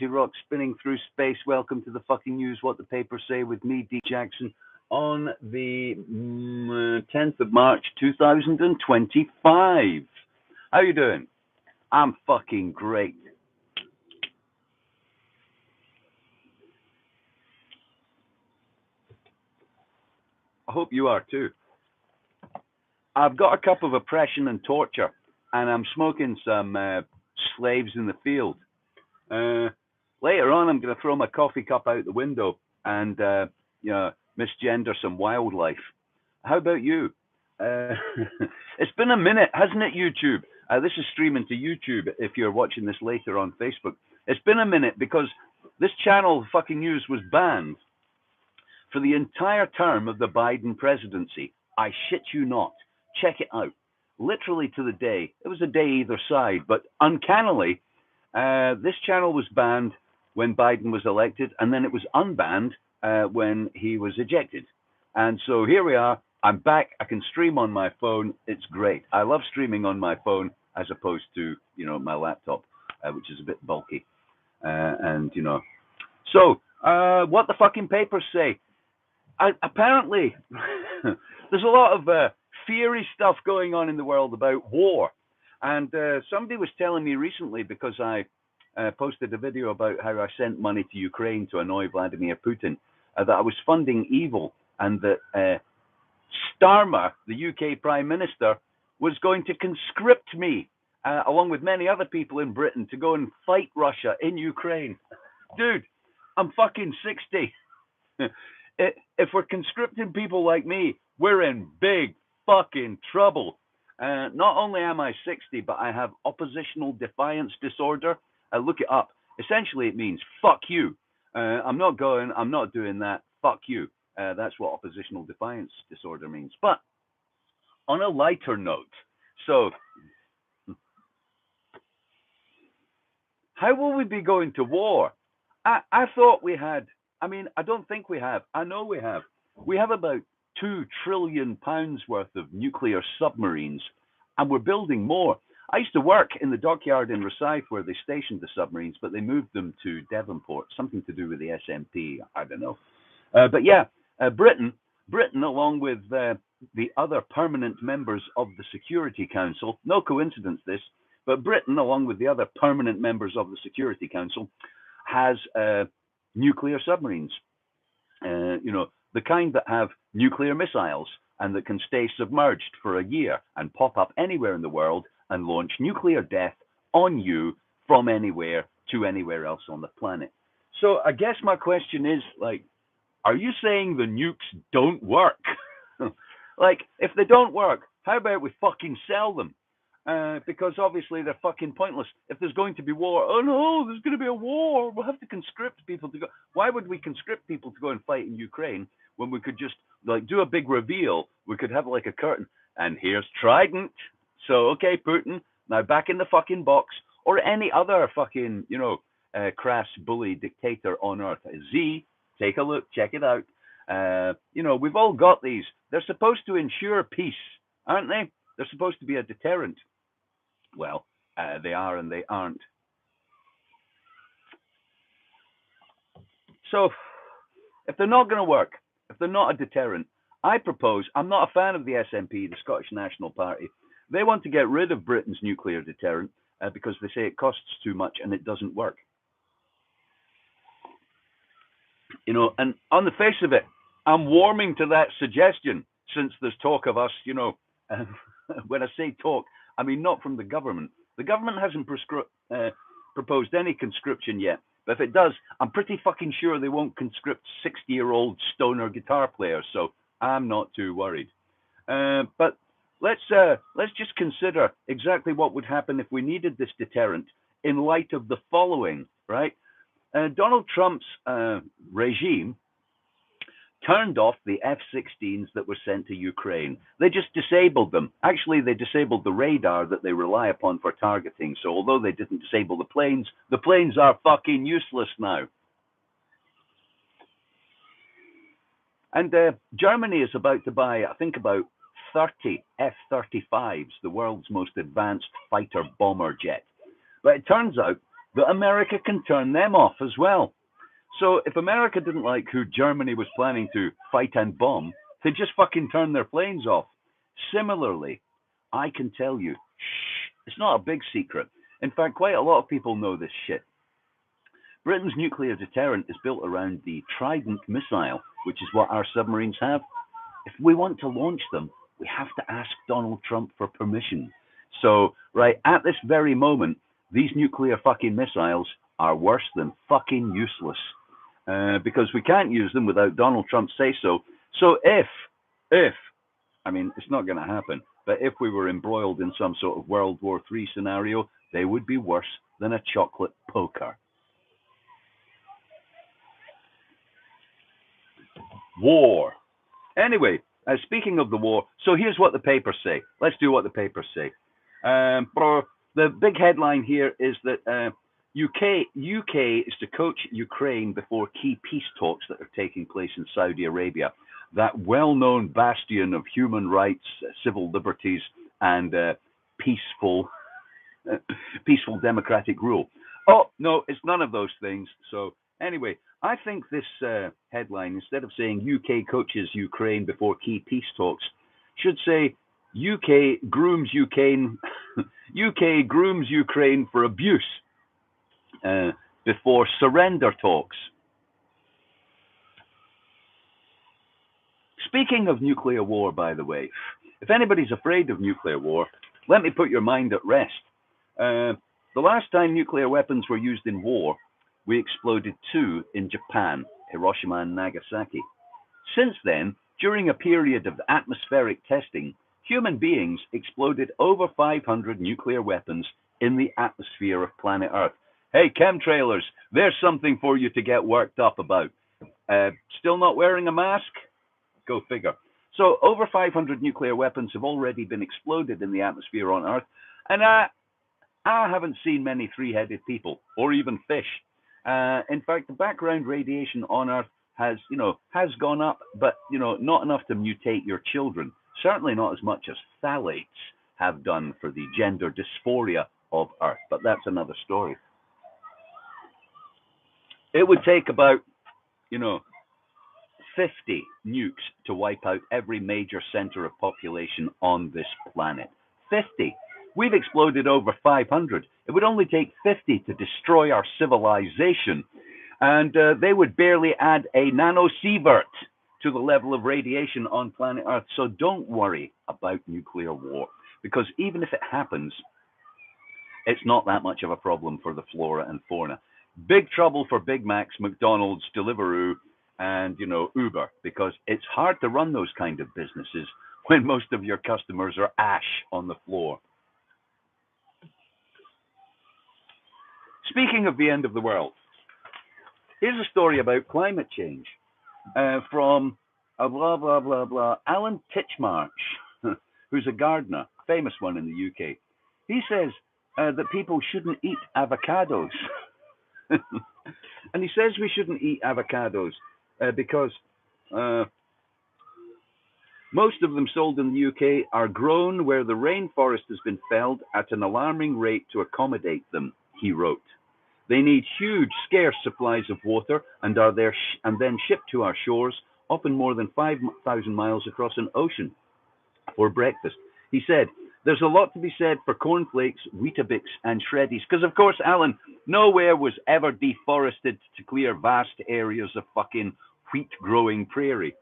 Rock spinning through space. Welcome to the fucking news. What the papers say with me, D. Jackson, on the 10th of March, 2025. How you doing? I'm fucking great. I hope you are too. I've got a cup of oppression and torture, and I'm smoking some slaves in the field. Later on, I'm going to throw my coffee cup out the window and misgender some wildlife. How about you? Uh, it's been a minute, hasn't it, YouTube? This is streaming to YouTube if you're watching this later on Facebook. It's been a minute because this channel, Fucking News, was banned for the entire term of the Biden presidency. I shit you not. Check it out. Literally to the day. It was a day either side, but uncannily, this channel was banned when Biden was elected, and then it was unbanned when he was ejected. And so here we are. I'm back. I can stream on my phone. It's great. I love streaming on my phone as opposed to, my laptop, which is a bit bulky. So, what the fucking papers say. Apparently, there's a lot of fiery stuff going on in the world about war. And somebody was telling me recently, because I posted a video about how I sent money to Ukraine to annoy Vladimir Putin, that I was funding evil, and that Starmer, the UK Prime Minister, was going to conscript me, along with many other people in Britain, to go and fight Russia in Ukraine. Dude, I'm fucking 60. If we're conscripting people like me, we're in big fucking trouble. Not only am I 60, but I have oppositional defiance disorder. Look it up. Essentially, it means fuck you. I'm not doing that. Fuck you. That's what oppositional defiance disorder means. But on a lighter note, so how will we be going to war? I thought we had. I don't think we have. I know we have. We have about £2 trillion worth of nuclear submarines, and we're building more. I used to work in the dockyard in Rosyth where they stationed the submarines, but they moved them to Devonport, something to do with the SMP. I don't know. But yeah, Britain, along with the other permanent members of the Security Council, no coincidence this, but Britain, along with the other permanent members of the Security Council, has nuclear submarines. The kind that have nuclear missiles and that can stay submerged for a year and pop up anywhere in the world and launch nuclear death on you from anywhere to anywhere else on the planet. So I guess my question is, are you saying the nukes don't work? If they don't work, how about we fucking sell them? Because obviously they're fucking pointless. If there's going to be war, oh no, there's going to be a war. We'll have to conscript people to go. Why would we conscript people to go and fight in Ukraine when we could just do a big reveal? We could have a curtain, and here's Trident. So okay, Putin, now back in the fucking box, or any other fucking crass bully dictator on earth. Z, take a look, check it out. We've all got these. They're supposed to ensure peace, aren't they? They're supposed to be a deterrent. Well, they are and they aren't. So, if they're not going to work, if they're not a deterrent, I propose, I'm not a fan of the SNP, the Scottish National Party. They want to get rid of Britain's nuclear deterrent because they say it costs too much and it doesn't work. And on the face of it, I'm warming to that suggestion since there's talk of us, when I say talk, I mean not from the government. The government hasn't proposed any conscription yet. But if it does, I'm pretty fucking sure they won't conscript 60-year-old stoner guitar players. So I'm not too worried. But let's just consider exactly what would happen if we needed this deterrent in light of the following, right? Donald Trump's regime turned off the F-16s that were sent to Ukraine. They just disabled them. Actually, they disabled the radar that they rely upon for targeting. So although they didn't disable the planes are fucking useless now. And Germany is about to buy, I think, about 30 F-35s, the world's most advanced fighter bomber jet. But it turns out that America can turn them off as well. So if America didn't like who Germany was planning to fight and bomb, they'd just fucking turn their planes off. Similarly, I can tell you, it's not a big secret. In fact, quite a lot of people know this shit. Britain's nuclear deterrent is built around the Trident missile, which is what our submarines have. If we want to launch them, we have to ask Donald Trump for permission. So, right at this very moment, these nuclear fucking missiles are worse than fucking useless. Because we can't use them without Donald Trump say so. So if, I mean, it's not going to happen, but if we were embroiled in some sort of World War III scenario, they would be worse than a chocolate poker. War. Anyway, speaking of the war, so here's what the papers say. Let's do what the papers say. The big headline here is that UK is to coach Ukraine before key peace talks that are taking place in Saudi Arabia. That well-known bastion of human rights, civil liberties, and peaceful democratic rule. Oh, no, it's none of those things. So anyway, I think this headline, instead of saying UK coaches Ukraine before key peace talks, should say UK grooms Ukraine for abuse before surrender talks. Speaking of nuclear war, by the way, if anybody's afraid of nuclear war, let me put your mind at rest. The last time nuclear weapons were used in war, we exploded 2 in Japan, Hiroshima and Nagasaki. Since then, during a period of atmospheric testing, human beings exploded over 500 nuclear weapons in the atmosphere of planet Earth. Hey, chemtrailers, there's something for you to get worked up about. Still not wearing a mask? Go figure. So over 500 nuclear weapons have already been exploded in the atmosphere on Earth, and I haven't seen many three-headed people or even fish. In fact, the background radiation on Earth has gone up, but not enough to mutate your children. Certainly not as much as phthalates have done for the gender dysphoria of Earth, but that's another story. It would take about 50 nukes to wipe out every major center of population on this planet. 50. We've exploded over 500. It would only take 50 to destroy our civilization, and they would barely add a nanosievert to the level of radiation on planet Earth. So don't worry about nuclear war, because even if it happens, it's not that much of a problem for the flora and fauna. Big trouble for Big Macs, McDonald's, Deliveroo, and Uber, because it's hard to run those kind of businesses when most of your customers are ash on the floor. Speaking of the end of the world, here's a story about climate change from blah blah blah blah Alan Titchmarsh, who's a gardener, famous one in the UK. He says that people shouldn't eat avocados. And he says we shouldn't eat avocados because most of them sold in the UK are grown where the rainforest has been felled at an alarming rate to accommodate them, he wrote. They need huge, scarce supplies of water and are there and then shipped to our shores, often more than 5,000 miles across an ocean, for breakfast. He said, there's a lot to be said for cornflakes, Weetabix, and Shreddies. Because, of course, Alan, nowhere was ever deforested to clear vast areas of fucking wheat-growing prairie.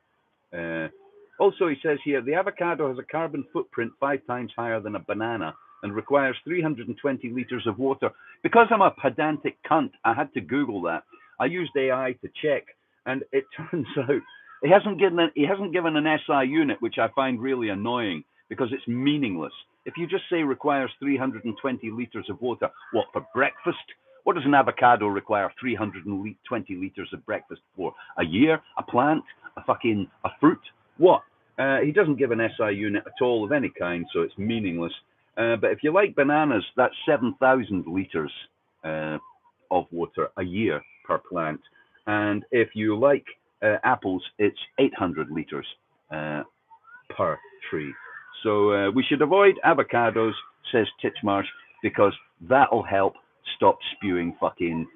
Also, he says here, the avocado has a carbon footprint 5 times higher than a banana and requires 320 liters of water. Because I'm a pedantic cunt, I had to Google that. I used AI to check, and it turns out he hasn't given an SI unit, which I find really annoying because it's meaningless. If you just say requires 320 liters of water, what, for breakfast? What does an avocado require 320 liters of breakfast for? A year? A plant? A fruit? What? He doesn't give an SI unit at all of any kind, so it's meaningless. But if you like bananas, that's 7,000 liters of water a year per plant. And if you like apples, it's 800 liters per tree. So we should avoid avocados, says Titchmarsh, because that'll help stop spewing fucking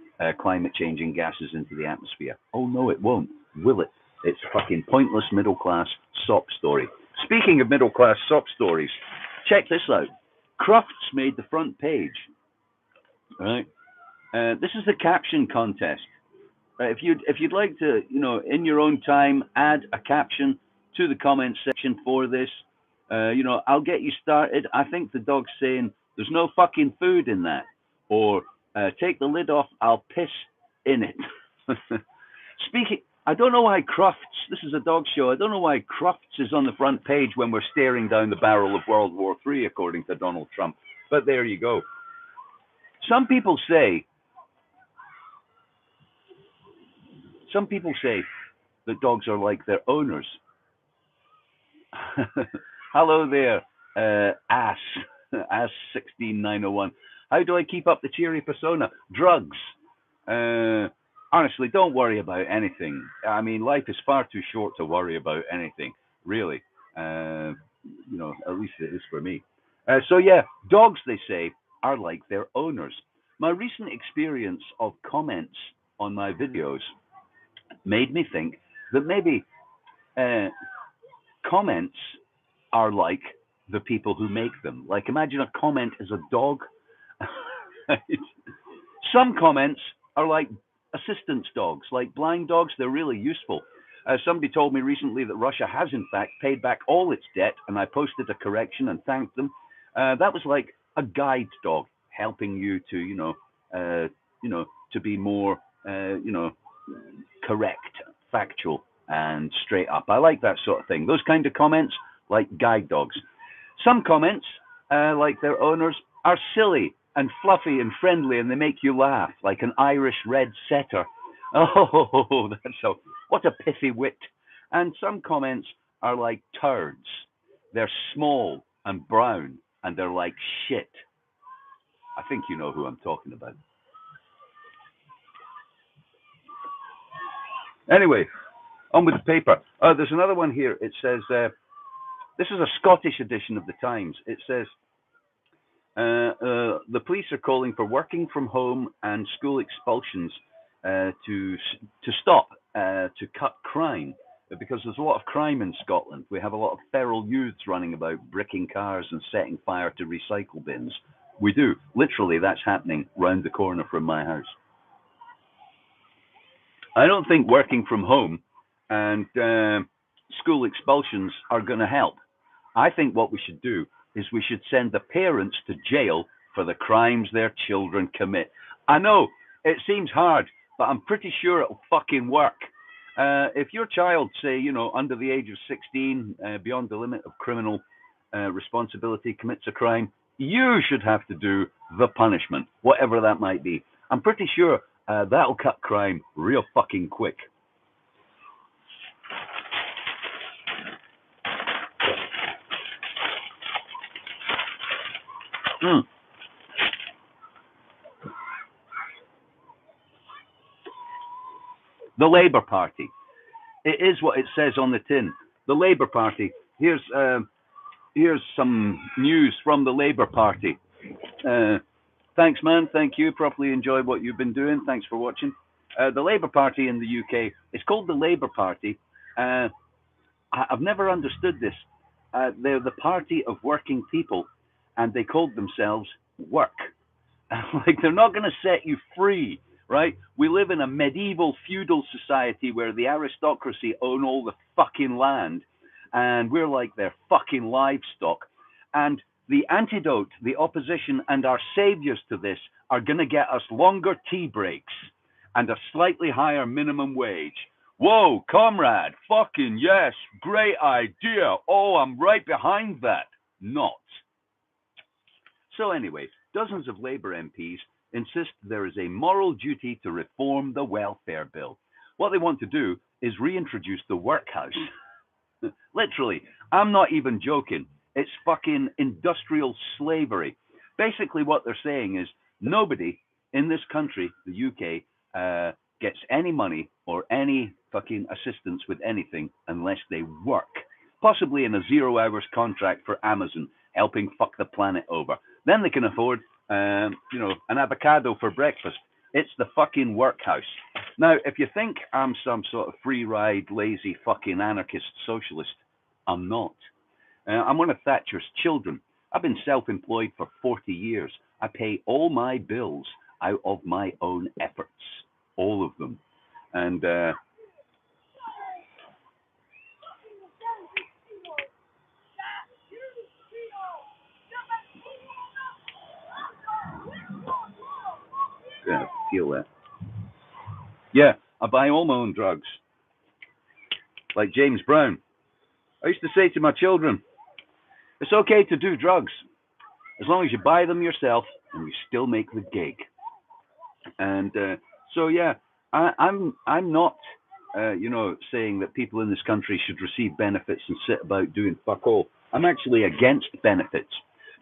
climate changing gases into the atmosphere. Oh no, it won't. Will it? It's fucking pointless middle class sob story. Speaking of middle class sob stories, check this out. Crufts made the front page. Right. This is the caption contest. If you'd like to, in your own time, add a caption to the comments section for this, I'll get you started. I think the dog's saying there's no fucking food in that, or take the lid off. I'll piss in it. Speaking, I don't know why Crufts. This is a dog show. I don't know why Crufts is on the front page when we're staring down the barrel of World War III, according to Donald Trump. But there you go. Some people say that dogs are like their owners. Hello there, Ass 16901. How do I keep up the cheery persona? Drugs. Honestly, don't worry about anything. I mean, life is far too short to worry about anything, really. At least it is for me. So yeah, dogs, they say, are like their owners. My recent experience of comments on my videos made me think that maybe comments are like the people who make them. Like, imagine a comment is a dog. Some comments are like assistance dogs, like blind dogs. They're really useful. Somebody told me recently that Russia has, in fact, paid back all its debt, and I posted a correction and thanked them. That was like a guide dog, helping you to, to be more, correct, factual, and straight up. I like that sort of thing. Those kind of comments, like guide dogs. Some comments, like their owners, are silly and fluffy and friendly, and they make you laugh, like an Irish red setter. Oh, what a pithy wit. And some comments are like turds. They're small and brown, and they're like shit. I think you know who I'm talking about. Anyway, on with the paper. There's another one here. It says, this is a Scottish edition of the Times. It says, the police are calling for working from home and school expulsions to stop, to cut crime, because there's a lot of crime in Scotland. We have a lot of feral youths running about, bricking cars and setting fire to recycle bins. We do. Literally, that's happening round the corner from my house. I don't think working from home and school expulsions are going to help. I think what we should do is we should send the parents to jail for the crimes their children commit. I know, it seems hard, but I'm pretty sure it'll fucking work. If your child, say, under the age of 16, beyond the limit of criminal responsibility, commits a crime, you should have to do the punishment, whatever that might be. I'm pretty sure that'll cut crime real fucking quick. The Labour Party. It is what it says on the tin. The Labour Party. Here's some news from the Labour Party. Thanks, man. Thank you. Properly enjoyed what you've been doing. Thanks for watching. The Labour Party in the UK. It's called the Labour Party. I've never understood this. They're the party of working people, and they called themselves Work. Like, they're not going to set you free, right? We live in a medieval feudal society where the aristocracy own all the fucking land, and we're like their fucking livestock. And the antidote, the opposition, and our saviors to this are going to get us longer tea breaks and a slightly higher minimum wage. Whoa, comrade, fucking yes, great idea. Oh, I'm right behind that. Not. So anyway, dozens of Labour MPs insist there is a moral duty to reform the welfare bill. What they want to do is reintroduce the workhouse. Literally, I'm not even joking. It's fucking industrial slavery. Basically, what they're saying is nobody in this country, the UK, gets any money or any fucking assistance with anything unless they work. Possibly in a 0 hours contract for Amazon, helping fuck the planet over. Then they can afford an avocado for breakfast. It's the fucking workhouse. Now, if you think I'm some sort of free ride, lazy fucking anarchist socialist, I'm not. I'm one of Thatcher's children. I've been self-employed for 40 years. I pay all my bills out of my own efforts, all of them. And yeah, feel that. Yeah, I buy all my own drugs, like James Brown. I used to say to my children, it's okay to do drugs as long as you buy them yourself and you still make the gig. And so, yeah, I'm not, saying that people in this country should receive benefits and sit about doing fuck all. I'm actually against benefits,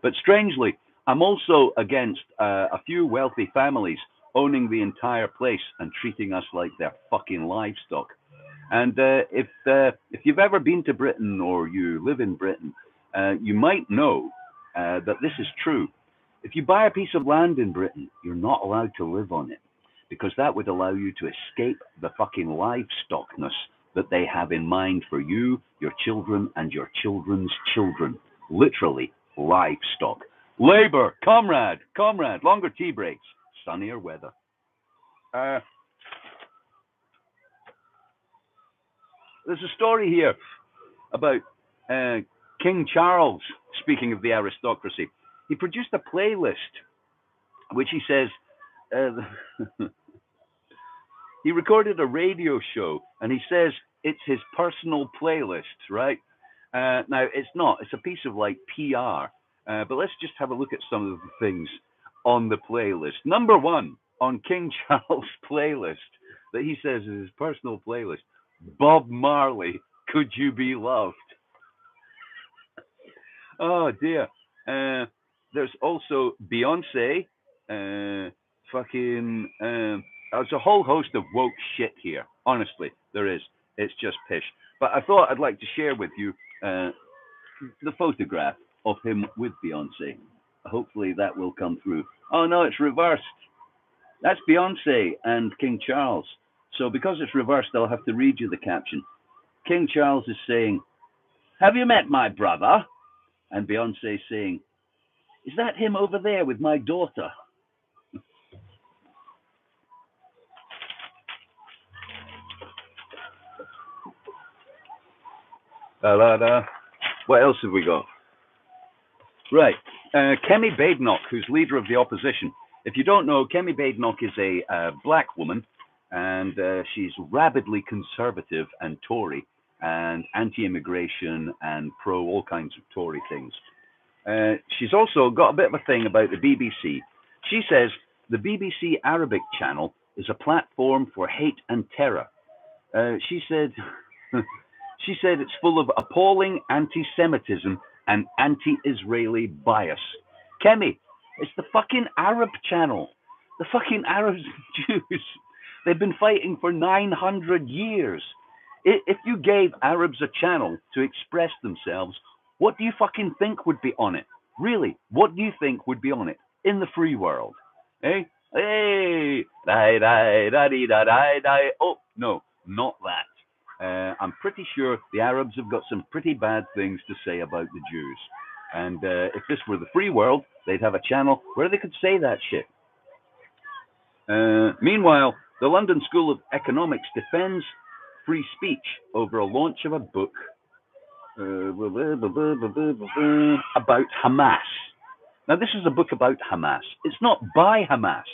but strangely, I'm also against a few wealthy families owning the entire place and treating us like they're fucking livestock. And if you've ever been to Britain or you live in Britain, you might know that this is true. If you buy a piece of land in Britain, you're not allowed to live on it because that would allow you to escape the fucking livestockness that they have in mind for you, your children, and your children's children. Literally, livestock. Labour, comrade, longer tea breaks, sunnier weather. There's a story here about King Charles, speaking of the aristocracy. He produced a playlist, which he says, he recorded a radio show, and he says it's his personal playlist, right? Now, it's not. It's a piece of, like, PR. But let's just have a look at some of the things on the playlist. Number one on King Charles' playlist that he says is his personal playlist, Bob Marley, Could You Be Loved? Oh, dear. There's also Beyonce, there's a whole host of woke shit here. Honestly, there is. It's just pish. But I thought I'd like to share with you the photograph of him with Beyonce. Hopefully that will come through. Oh, no, it's reversed. That's Beyonce and King Charles. So because it's reversed, I'll have to read you the caption. King Charles is saying, "Have you met my brother?" And Beyonce saying, "Is that him over there with my daughter?" What else have we got? Right. Kemi Badenoch, who's leader of the opposition. If you don't know, Kemi Badenoch is a black woman, and she's rabidly conservative and Tory, and anti-immigration and pro all kinds of Tory things. She's also got a bit of a thing about the BBC. She says the BBC Arabic channel is a platform for hate and terror. She said it's full of appalling anti-Semitism and anti-Israeli bias. Kemi, it's the fucking Arab channel. The fucking Arabs and Jews. They've been fighting for 900 years. If you gave Arabs a channel to express themselves, what do you fucking think would be on it? Really, what do you think would be on it in the free world? Eh? Hey, die, die, da, dee, da, die, die. Oh, no, not that. I'm pretty sure the Arabs have got some pretty bad things to say about the Jews. And if this were the free world, they'd have a channel where they could say that shit. Meanwhile, the London School of Economics defends free speech over a launch of a book about Hamas. Now, this is a book about Hamas. It's not by Hamas.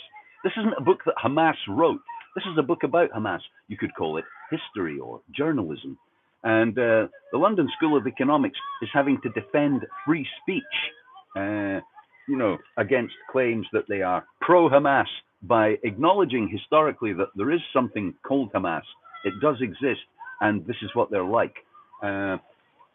This isn't a book that Hamas wrote. This is a book about Hamas. You could call it history or journalism. And the London School of Economics is having to defend free speech, against claims that they are pro-Hamas by acknowledging historically that there is something called Hamas. It does exist, and this is what they're like.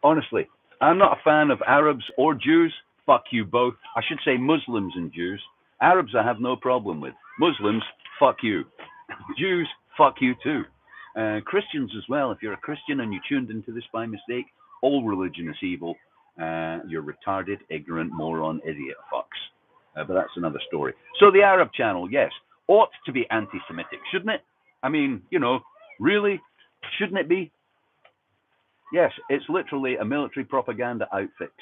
Honestly, I'm not a fan of Arabs or Jews. Fuck you both. I should say Muslims and Jews. Arabs I have no problem with. Muslims, fuck you. Jews, fuck you too. Christians as well. If you're a Christian and you tuned into this by mistake, all religion is evil. You're retarded, ignorant, moron, idiot fucks. But that's another story. So the Arab Channel, yes, ought to be anti-Semitic, shouldn't it? I mean, really, shouldn't it be? Yes, it's literally a military propaganda outfit.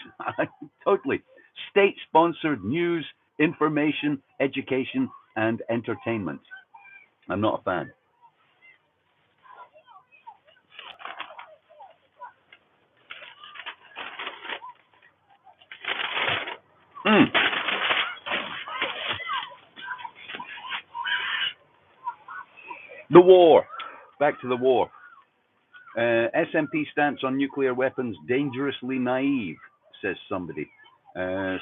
Totally. State-sponsored news, information, education, and entertainment. I'm not a fan. Mm. The war. Back to the war. SMP stance on nuclear weapons dangerously naive, says somebody.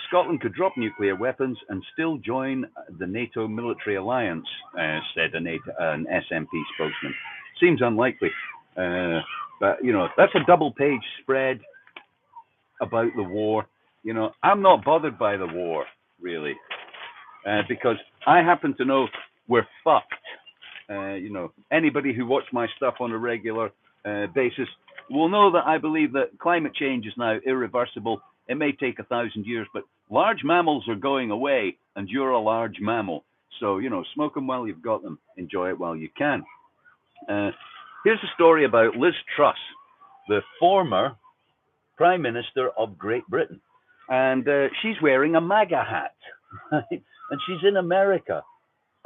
Scotland could drop nuclear weapons and still join the NATO military alliance, said an SMP spokesman. Seems unlikely. But, that's a double-page spread about the war. I'm not bothered by the war, really, because I happen to know we're fucked. Anybody who watches my stuff on a regular basis will know that I believe that climate change is now irreversible. It may take 1,000 years, but large mammals are going away, and you're a large mammal. So, smoke them while you've got them. Enjoy it while you can. Here's a story about Liz Truss, the former Prime Minister of Great Britain. And she's wearing a MAGA hat, right? And she's in America.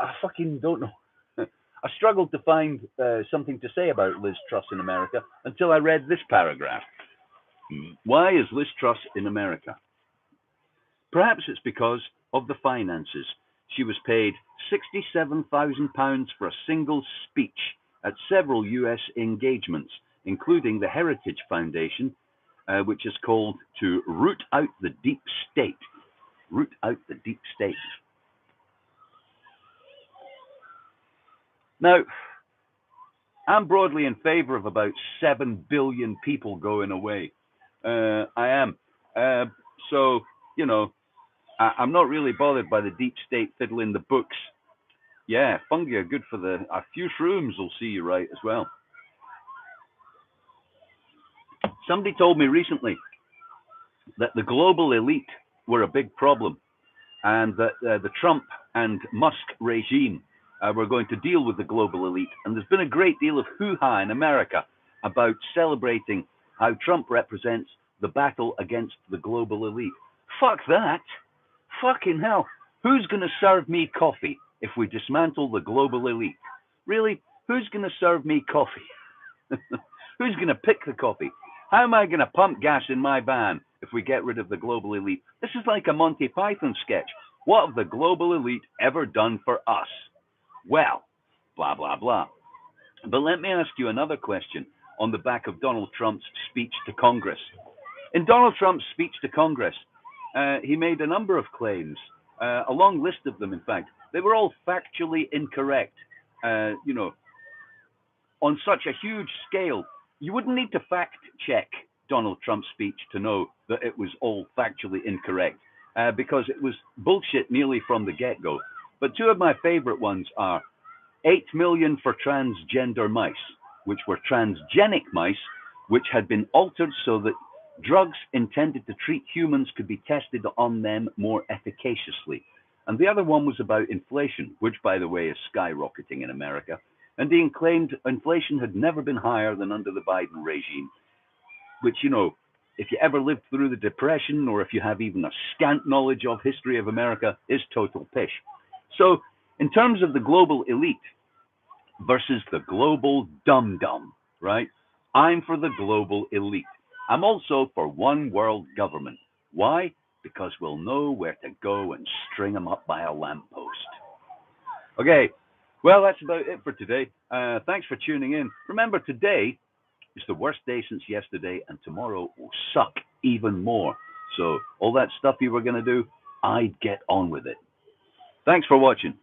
I fucking don't know. I struggled to find something to say about Liz Truss in America until I read this paragraph. Why is Liz Truss in America? Perhaps it's because of the finances. She was paid £67,000 for a single speech at several US engagements, including the Heritage Foundation, which is called to root out the deep state. Root out the deep state. Now, I'm broadly in favor of about 7 billion people going away. I am. So, I'm not really bothered by the deep state fiddling the books. Yeah, fungi are good for a few shrooms will see you right as well. Somebody told me recently that the global elite were a big problem and that the Trump and Musk regime were going to deal with the global elite. And there's been a great deal of hoo-ha in America about celebrating how Trump represents the battle against the global elite. Fuck that. Fucking hell. Who's going to serve me coffee if we dismantle the global elite? Really? Who's going to serve me coffee? Who's going to pick the coffee? How am I going to pump gas in my van if we get rid of the global elite? This is like a Monty Python sketch. What have the global elite ever done for us? Well, blah, blah, blah. But let me ask you another question on the back of Donald Trump's speech to Congress. In Donald Trump's speech to Congress, he made a number of claims, a long list of them, in fact. They were all factually incorrect. On such a huge scale, you wouldn't need to fact check Donald Trump's speech to know that it was all factually incorrect, because it was bullshit nearly from the get-go. But two of my favorite ones are 8 million for transgender mice, which were transgenic mice, which had been altered so that drugs intended to treat humans could be tested on them more efficaciously. And the other one was about inflation, which, by the way, is skyrocketing in America. And he claimed inflation had never been higher than under the Biden regime, which, if you ever lived through the Depression or if you have even a scant knowledge of history of America, is total pish. So, in terms of the global elite versus the global dum-dum, right? I'm for the global elite. I'm also for one world government. Why? Because we'll know where to go and string them up by a lamppost. Okay, well, that's about it for today. Thanks for tuning in. Remember, today is the worst day since yesterday, and tomorrow will suck even more. So all that stuff you were going to do, I'd get on with it. Thanks for watching.